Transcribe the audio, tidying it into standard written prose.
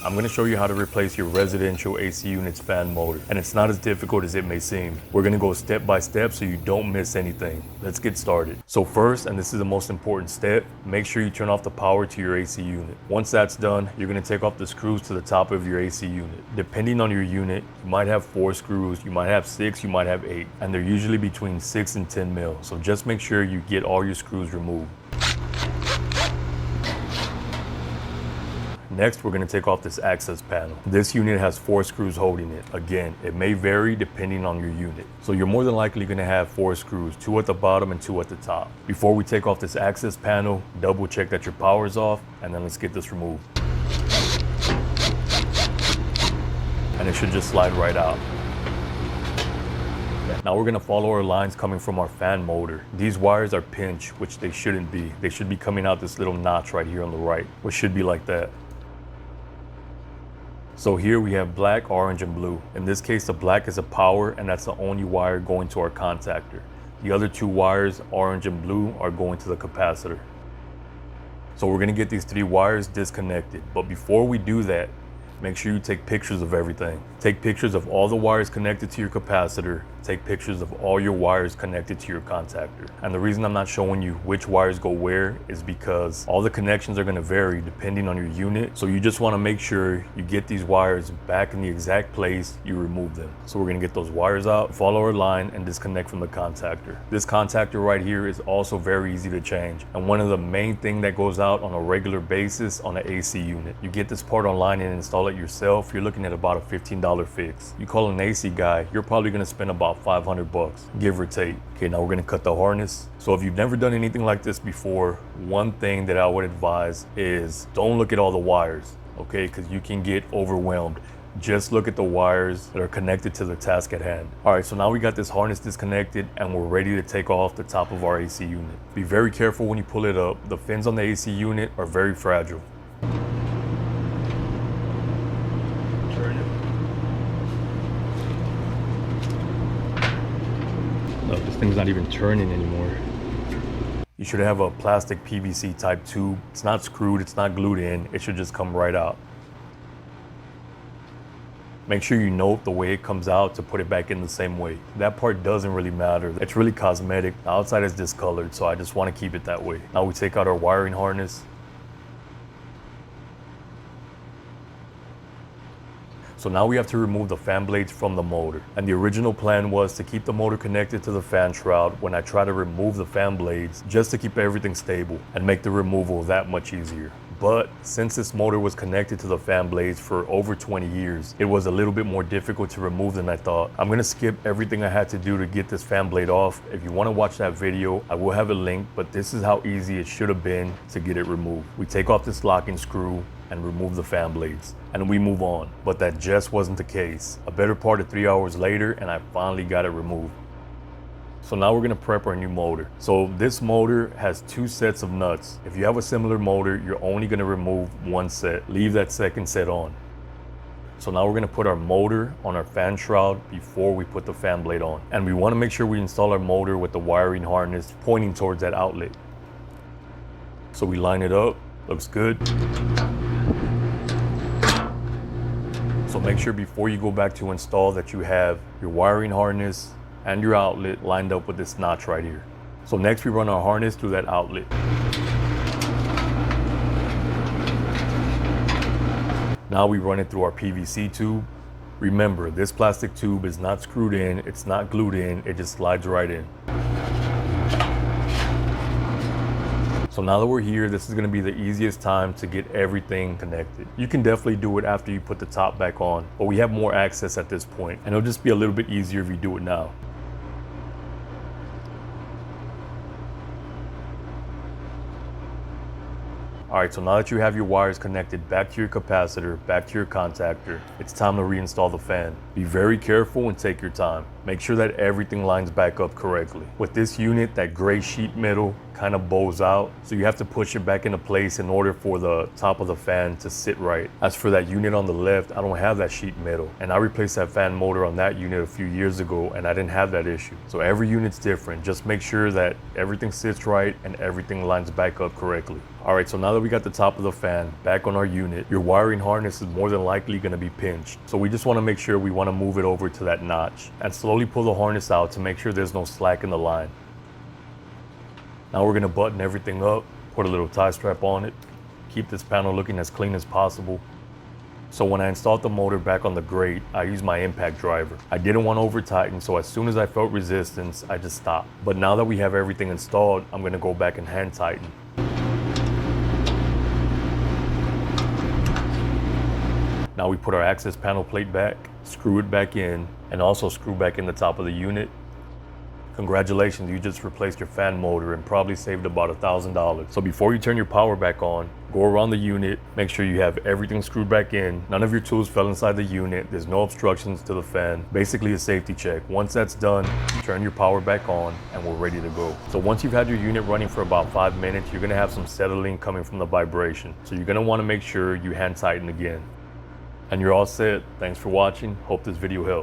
I'm going to show you how to replace your residential AC unit's fan motor, and it's not as difficult as it may seem. We're going to go step by step so you don't miss anything. Let's get started. So first, and this is the most important step, make sure you turn off the power to your AC unit. Once that's done, you're going to take off the screws to the top of your AC unit. Depending on your unit, you might have 4 screws, you might have 6, you might have 8, and they're usually between 6 and 10 mil. So just make sure you get all your screws removed. Next, we're going to take off this access panel. This unit has 4 screws holding it. Again, it may vary depending on your unit. So you're more than likely going to have 4 screws, 2 at the bottom and 2 at the top. Before we take off this access panel, double check that your power is off, and then let's get this removed. And it should just slide right out. Now we're going to follow our lines coming from our fan motor. These wires are pinched, which they shouldn't be. They should be coming out this little notch right here on the right, which should be like that. So here we have black, orange, and blue. In this case, the black is a power, and that's the only wire going to our contactor. The other 2 wires, orange and blue, are going to the capacitor. So we're gonna get these 3 wires disconnected. But before we do that, make sure you take pictures of everything. Take pictures of all the wires connected to your capacitor. Take pictures of all your wires connected to your contactor. And the reason I'm not showing you which wires go where is because all the connections are going to vary depending on your unit. So you just want to make sure you get these wires back in the exact place you removed them. So we're going to get those wires out, follow our line, and disconnect from the contactor. This contactor right here is also very easy to change, and one of the main things that goes out on a regular basis on an AC unit. You get this part online and install it yourself, you're looking at about a $15 fix. You call an AC guy, you're probably going to spend about $500, give or take. Okay, now we're going to cut the harness. So if you've never done anything like this before, one thing that I would advise is don't look at all the wires, okay, because you can get overwhelmed. Just look at the wires that are connected to the task at hand. All right, so now we got this harness disconnected and we're ready to take off the top of our AC unit. Be very careful when you pull it up. The fins on the AC unit are very fragile. This thing's not even turning anymore. You should have a plastic PVC type tube. It's not screwed, it's not glued in. It should just come right out. Make sure you note the way it comes out to put it back in the same way. That part doesn't really matter. It's really cosmetic. The outside is discolored, so I just want to keep it that way. Now we take out our wiring harness. So now we have to remove the fan blades from the motor. And the original plan was to keep the motor connected to the fan shroud when I try to remove the fan blades, just to keep everything stable and make the removal that much easier. But since this motor was connected to the fan blades for over 20 years, it was a little bit more difficult to remove than I thought. I'm gonna skip everything I had to do to get this fan blade off. If you wanna watch that video, I will have a link, but this is how easy it should have been to get it removed. We take off this locking screw and remove the fan blades, and we move on. But that just wasn't the case. A better part of 3 hours later, and I finally got it removed. So now we're gonna prep our new motor. So this motor has 2 sets of nuts. If you have a similar motor, you're only gonna remove 1 set. Leave that second set on. So now we're gonna put our motor on our fan shroud before we put the fan blade on. And we wanna make sure we install our motor with the wiring harness pointing towards that outlet. So we line it up, looks good. So make sure before you go back to install that you have your wiring harness and your outlet lined up with this notch right here. So next we run our harness through that outlet. Now we run it through our PVC tube. Remember, this plastic tube is not screwed in, it's not glued in, it just slides right in. So now that we're here, this is gonna be the easiest time to get everything connected. You can definitely do it after you put the top back on, but we have more access at this point, and it'll just be a little bit easier if you do it now. All right, so now that you have your wires connected back to your capacitor, back to your contactor, it's time to reinstall the fan. Be very careful and take your time. Make sure that everything lines back up correctly. With this unit, that gray sheet metal kind of bows out, so you have to push it back into place in order for the top of the fan to sit right. As for that unit on the left, I don't have that sheet metal, and I replaced that fan motor on that unit a few years ago and I didn't have that issue. So every unit's different. Just make sure that everything sits right and everything lines back up correctly. All right, so now that we got the top of the fan back on our unit, your wiring harness is more than likely going to be pinched. So we just want to make sure we want to move it over to that notch and slowly pull the harness out to make sure there's no slack in the line. Now we're going to button everything up, put a little tie strap on it, keep this panel looking as clean as possible. So when I installed the motor back on the grate, I used my impact driver. I didn't want to over tighten, so as soon as I felt resistance, I just stopped. But now that we have everything installed, I'm going to go back and hand tighten. Now we put our access panel plate back, screw it back in, and also screw back in the top of the unit. Congratulations, you just replaced your fan motor and probably saved about $1,000. So before you turn your power back on, go around the unit, make sure you have everything screwed back in. None of your tools fell inside the unit. There's no obstructions to the fan. Basically a safety check. Once that's done, turn your power back on and we're ready to go. So once you've had your unit running for about 5 minutes, you're gonna have some settling coming from the vibration. So you're gonna wanna make sure you hand tighten again. And you're all set. Thanks for watching. Hope this video helped.